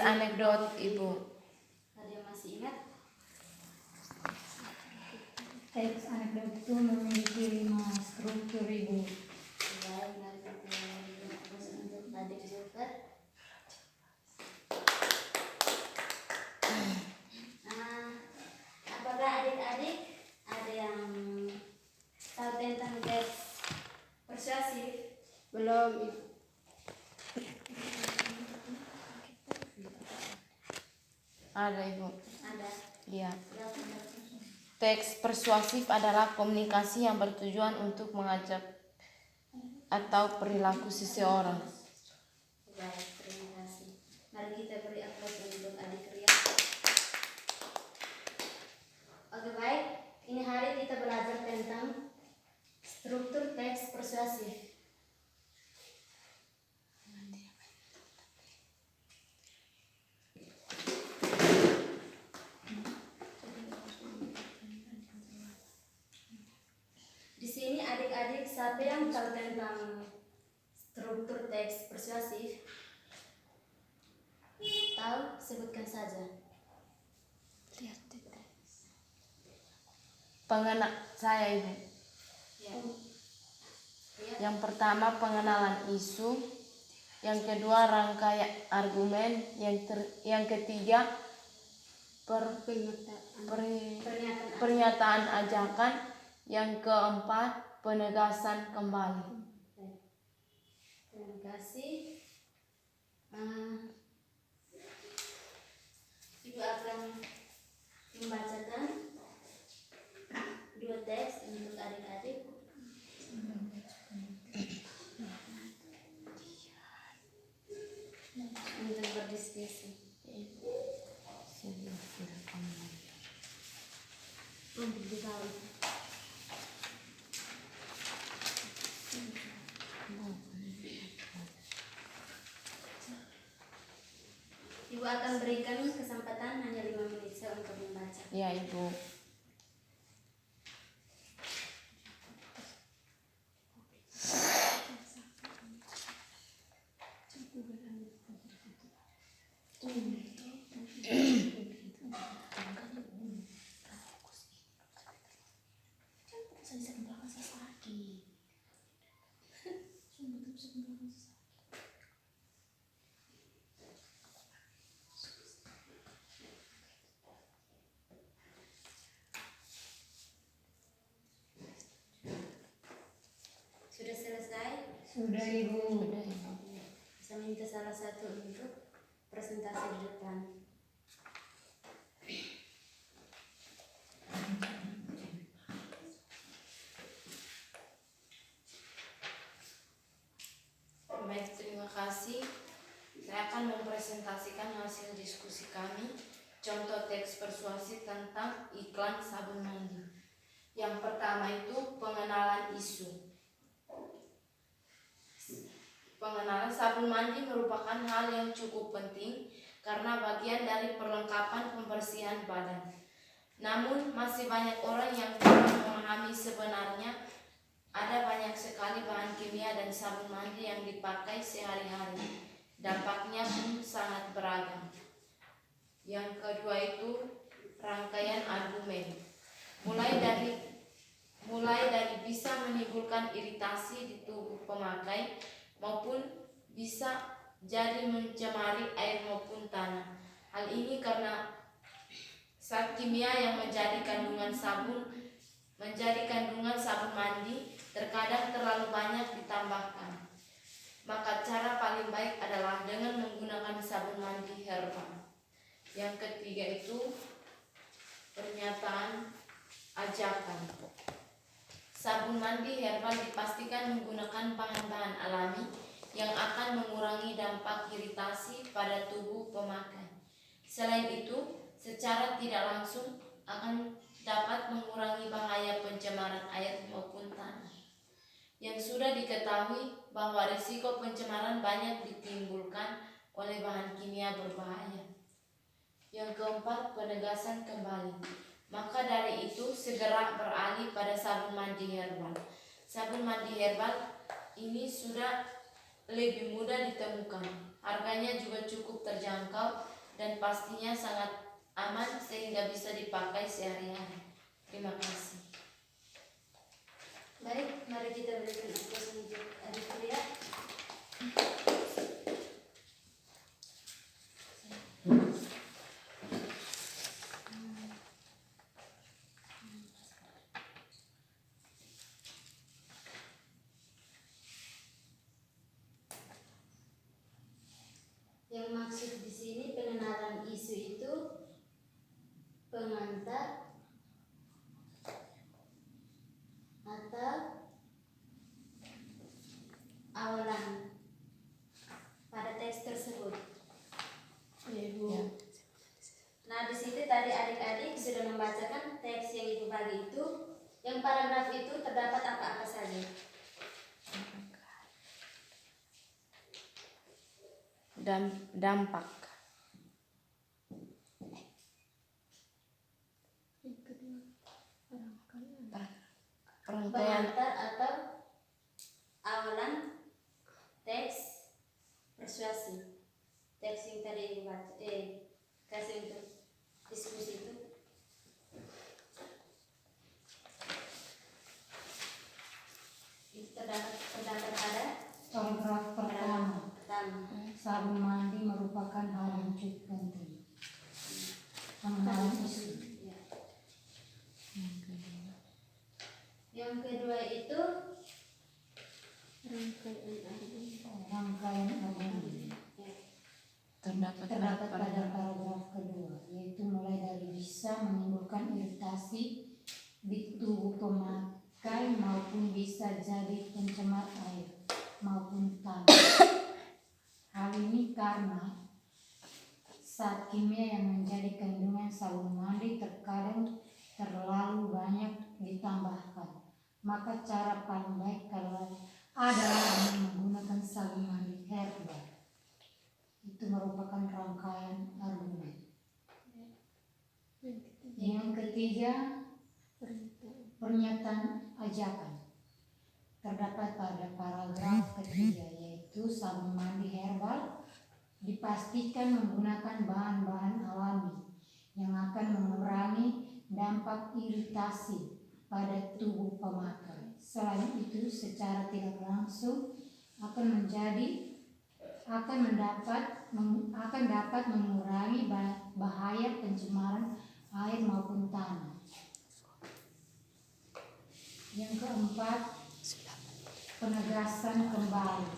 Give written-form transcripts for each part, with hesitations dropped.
anekdot Ibu. Ada yang masih ingat? Teks anekdot itu memiliki 5 struktur Ibu. Baik, mari kita terus untuk adik Joker. Apakah adik-adik ada yang tahu tentang teks persuasif? Belum. Ada Ibu. Ada. Iya. Silakan. Teks persuasif adalah komunikasi yang bertujuan untuk mengajak atau perilaku seseorang. Baik, terima kasih. Mari kita beri aplaus untuk adik Ria. Oke, baik. Ini hari kita belajar tentang struktur teks persuasif. Di sini adik-adik siapa yang tahu tentang struktur teks persuasif? Tahu? Sebutkan saja. Saya Ibu. Ya. Ya. Yang pertama pengenalan isu, yang kedua rangkaian argumen, yang ketiga pernyataan ajakan, yang keempat penegasan kembali. Terima kasih. Ibu akan membacakan 2 teks untuk adik-adik. Untuk berdiskusi. Untuk dikali. Ibu akan berikan kesempatan hanya 5 menit saja untuk membaca. Ya Ibu. Sudah selesai? Sudah Ibu. Bisa minta salah satu untuk presentasi di depan. Baik, terima kasih. Saya akan mempresentasikan hasil diskusi kami. Contoh teks persuasif tentang iklan sabun mandi. Yang pertama itu pengenalan isu. Pengenalan sabun mandi merupakan hal yang cukup penting karena bagian dari perlengkapan pembersihan badan. Namun masih banyak orang yang kurang memahami sebenarnya ada banyak sekali bahan kimia dan sabun mandi yang dipakai sehari-hari. Dampaknya pun sangat beragam. Yang kedua itu rangkaian argumen. Mulai dari bisa menimbulkan iritasi di tubuh pemakai maupun bisa jadi mencemari air maupun tanah. Hal ini karena zat kimia yang menjadi kandungan sabun mandi terkadang terlalu banyak ditambahkan. Maka cara paling baik adalah dengan menggunakan sabun mandi herbal. Yang ketiga itu pernyataan ajakan. Sabun mandi herbal dipastikan menggunakan bahan-bahan alami yang akan mengurangi dampak iritasi pada tubuh pemakai. Selain itu, secara tidak langsung akan dapat mengurangi bahaya pencemaran air maupun tanah. Yang sudah diketahui bahwa risiko pencemaran banyak ditimbulkan oleh bahan kimia berbahaya. Yang keempat, penegasan kembali. Maka dari itu segera beralih pada sabun mandi herbal. Sabun mandi herbal ini sudah lebih mudah ditemukan. Harganya juga cukup terjangkau dan pastinya sangat aman sehingga bisa dipakai sehari-hari. Terima kasih. Baik, mari kita berikan aplaus untuk Aditya. Yang maksud di sini pengenalan isu itu pengantar atau awalan pada teks tersebut. Ya. Nah, di situ tadi adik-adik sudah membacakan teks yang Ibu bagi itu. Yang paragraf itu terdapat apa-apa saja? Dampak. Rangkaian Pengantar atau awalan teks persuasi. Teks yang tadi Ibu baca, kasih untuk diskusi itu. Itu terdapat pada Paragraf pertama. pertama. Sabun mandi merupakan hal yang cukup penting. Pengenalan isu. Ya. Yang kedua itu Rangkaian argumen terdapat terdapat pada pada paragraf kedua, yaitu mulai dari bisa menimbulkan iritasi di tubuh pemakai maupun bisa jadi pencemar air maupun tanah. Hal ini karena zat kimia yang menjadi kandungan sabun mandi terkadang terlalu banyak ditambahkan. Maka cara paling baik adalah menggunakan sabun mandi herbal. Itu merupakan rangkaian argumen. Yang ketiga, pernyataan ajakan terdapat pada paragraf ketiga, yaitu sabun mandi herbal dipastikan menggunakan bahan-bahan alami yang akan mengurangi dampak iritasi pada tubuh pemakai. Selain itu, secara tidak langsung akan dapat mengurangi bahaya pencemaran air maupun tanah. Yang keempat, penegasan kembali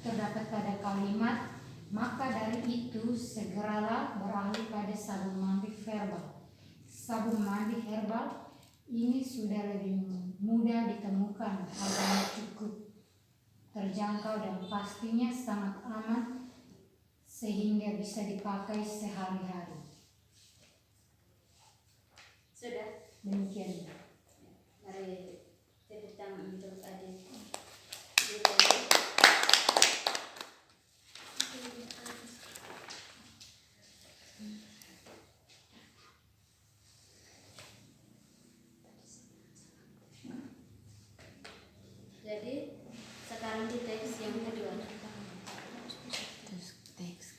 terdapat pada kalimat, maka dari itu segeralah beralih pada sabun mandi herbal. Sabun mandi herbal ini sudah lebih mudah ditemukan, harganya cukup terjangkau dan pastinya sangat aman sehingga bisa dipakai sehari-hari. sudah. Demikian. Mari tepuk tangan untuk adik. Jadi sekarang di teks yang kedua. teks.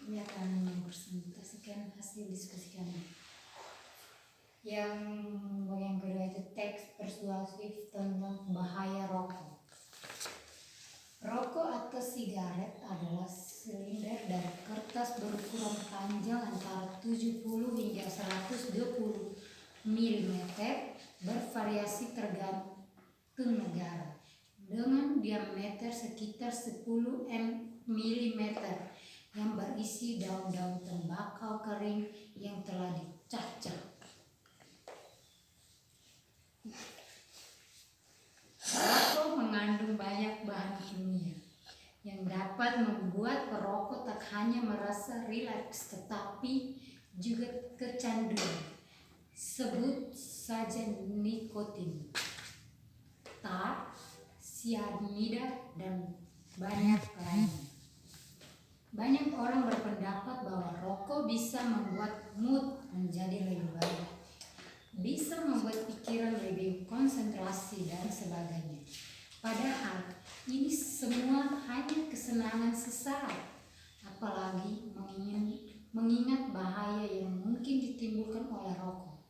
Ini akan mempresentasikan hasil diskusi kami. Yang bagian kedua itu teks persuasif tentang bahaya rokok. Rokok atau sigaret adalah silinder dari kertas berukuran panjang antara 70 hingga 120 mm, bervariasi tergantung negara, dengan diameter sekitar 10 mm, yang berisi daun-daun tembakau kering yang telah dicacah. Rokok mengandung banyak bahan kimia yang dapat membuat perokok tak hanya merasa rileks tetapi juga kecanduan. Sebut saja nikotin. tar, sianida, dan banyak lainnya. Banyak orang berpendapat bahwa rokok bisa membuat mood menjadi lebih baik, bisa membuat pikiran lebih konsentrasi dan sebagainya. Padahal ini semua hanya kesenangan sesaat, apalagi mengingat bahaya yang mungkin ditimbulkan oleh rokok.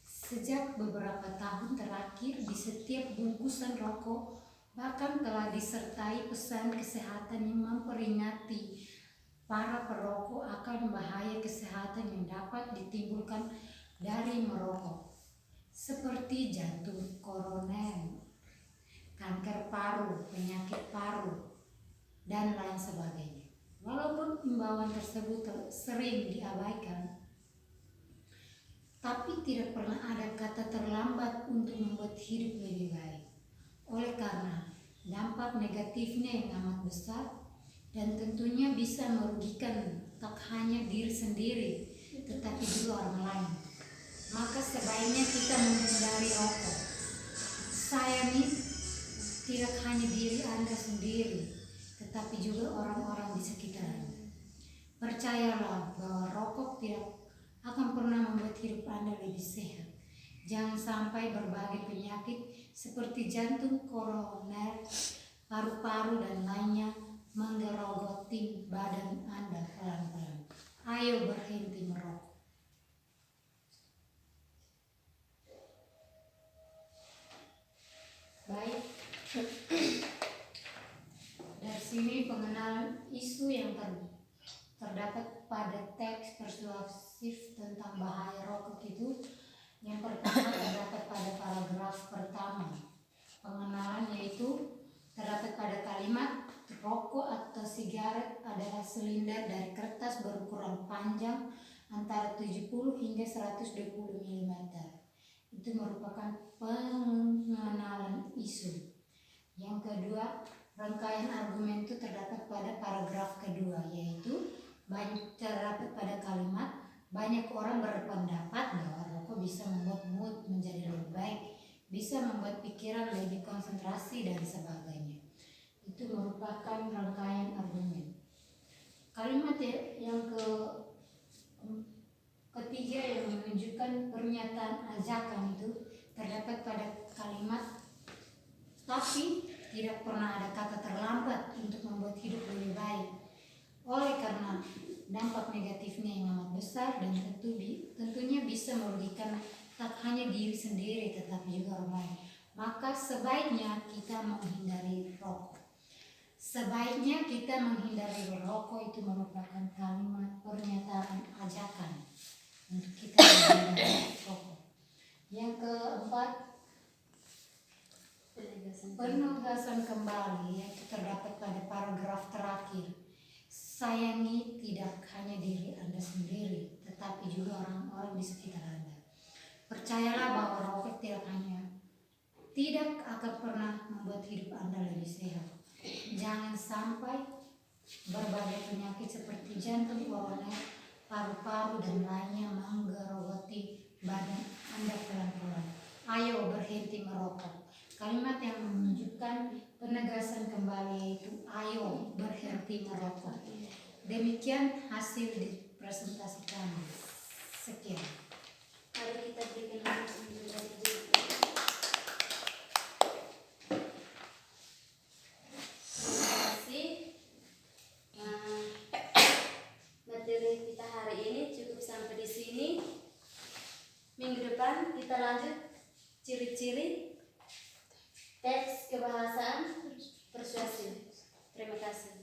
Sejak beberapa tahun terakhir di setiap bungkusan rokok bahkan telah disertai pesan kesehatan yang memperingati para perokok akan bahaya kesehatan yang dapat ditimbulkan dari merokok, seperti jantung koroner, kanker paru, penyakit paru, dan lain sebagainya. Walaupun imbauan tersebut sering diabaikan, tapi tidak pernah ada kata terlambat untuk membuat hidup lebih baik. Oleh karena dampak negatifnya yang amat besar dan tentunya bisa merugikan tak hanya diri sendiri tetapi juga orang lain, maka sebaiknya kita menghindari rokok. Sayangi tidak hanya diri Anda sendiri tetapi juga orang-orang di sekitar Anda. Percayalah bahwa rokok tidak akan pernah membuat hidup Anda lebih sehat. Jangan sampai berbagai penyakit seperti jantung koroner, paru-paru, dan lainnya menggerogoti badan Anda pelan-pelan. Ayo berhenti merokok. Baik, dari sini pengenalan isu yang terdapat pada teks persuasif tentang bahaya rokok itu. Yang pertama terdapat pada paragraf pertama. Pengenalan yaitu terdapat pada kalimat rokok atau sigaret adalah silinder dari kertas berukuran panjang antara 70 hingga 120 mm. Itu merupakan pengenalan isu. Yang kedua, rangkaian argumen itu terdapat pada paragraf kedua, yaitu terdapat pada kalimat banyak orang berpendapat bahwa rokok bisa membuat mood menjadi lebih baik, bisa membuat pikiran lebih konsentrasi dan sebagainya. Itu merupakan rangkaian argumen. Kalimat yang ketiga yang menunjukkan pernyataan ajakan itu terdapat pada kalimat tapi tidak pernah ada kata terlambat untuk membuat hidup lebih baik. Oleh karena dampak negatifnya yang amat besar dan tentunya bisa merugikan tak hanya diri sendiri tetapi juga orang lain, maka sebaiknya kita menghindari rokok. Sebaiknya kita menghindari rokok itu merupakan kalimat pernyataan ajakan untuk kita menghindari rokok. Yang keempat, penegasan kembali yang terdapat pada paragraf terakhir. Sayangi tidak hanya diri Anda sendiri, tetapi juga orang-orang di sekitar Anda. Percayalah bahwa rokok tidak akan pernah membuat hidup Anda lebih sehat. Jangan sampai berbagai penyakit seperti jantung koroner, paru-paru, dan lainnya menggerogoti badan Anda pelan-pelan. Ayo berhenti merokok. Kalimat yang menunjukkan penegasan kembali yaitu ayo berhenti merokok. Demikian hasil presentasi kami. Sekian. Mari kita berikan menjadi judul. Terima kasih. Materi kita hari ini cukup sampai di sini. Minggu depan kita lanjut ciri-ciri teks kebahasaan persuasif. Terima kasih.